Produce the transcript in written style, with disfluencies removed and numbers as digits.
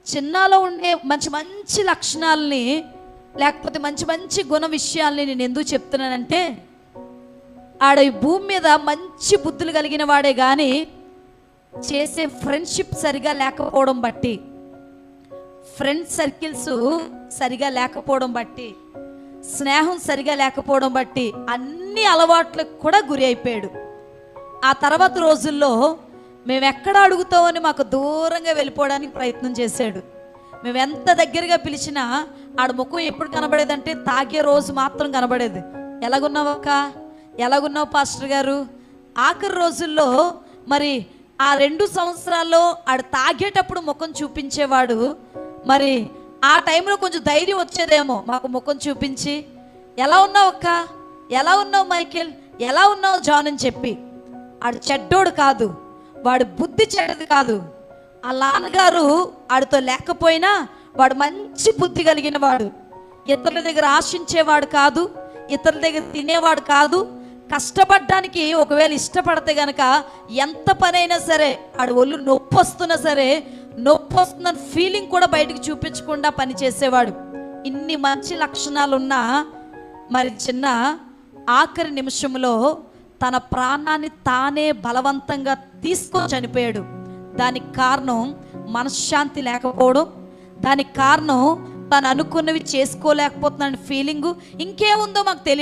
చిన్నలో ఉండే మంచి మంచి లక్షణాలని, లేకపోతే మంచి మంచి గుణ విషయాల్ని నేను ఎందుకు చెప్తున్నానంటే, ఆడ ఈ భూమి మీద మంచి బుద్ధులు కలిగిన వాడే కానీ చేసే ఫ్రెండ్షిప్ సరిగా లేకపోవడం బట్టి, ఫ్రెండ్ సర్కిల్స్ సరిగా లేకపోవడం బట్టి, స్నేహం సరిగా లేకపోవడం బట్టి అన్ని అలవాట్లకు కూడా గురి అయిపోయాడు. ఆ తర్వాత రోజుల్లో మేము ఎక్కడ అడుగుతామని మాకు దూరంగా వెళ్ళిపోవడానికి ప్రయత్నం చేశాడు. మేము ఎంత దగ్గరగా పిలిచినా ఆడ ముఖం ఎప్పుడు కనబడేదంటే తాగే రోజు మాత్రం కనబడేది. ఎలాగున్నావు అక్క, ఎలాగున్నావు పాస్టర్ గారు. ఆఖరి రోజుల్లో మరి ఆ 2 సంవత్సరాల్లో ఆడు తాగేటప్పుడు ముఖం చూపించేవాడు. మరి ఆ టైంలో కొంచెం ధైర్యం వచ్చేదేమో మాకు ముఖం చూపించి, ఎలా ఉన్నావు అక్క, ఎలా ఉన్నావు మైకేల్, ఎలా ఉన్నావు జాన్ అని చెప్పి. ఆడు చెడ్డోడు కాదు, వాడు బుద్ధి చెడ్డది కాదు. ఆ నాన్నగారు ఆడితో లేకపోయినా వాడు మంచి బుద్ధి కలిగిన వాడు. ఇతరుల దగ్గర ఆశించేవాడు కాదు, ఇతరుల దగ్గర తినేవాడు కాదు. కష్టపడడానికి ఒకవేళ ఇష్టపడితే గనక ఎంత పనైనా సరే, ఆడు ఒళ్ళు నొప్పి వస్తున్నా సరే, నొప్పి వస్తుందని ఫీలింగ్ కూడా బయటకు చూపించకుండా పనిచేసేవాడు. ఇన్ని మంచి లక్షణాలున్నా మరి చిన్న ఆఖరి నిమిషంలో తన ప్రాణాన్ని తానే బలవంతంగా తీసుకొని చనిపోయాడు. దానికి కారణం మనశ్శాంతి లేకపోవడం, దానికి కారణం తను అనుకున్నవి చేసుకోలేకపోతున్నాడు ఫీలింగు. ఇంకేముందో మాకు తెలియదు.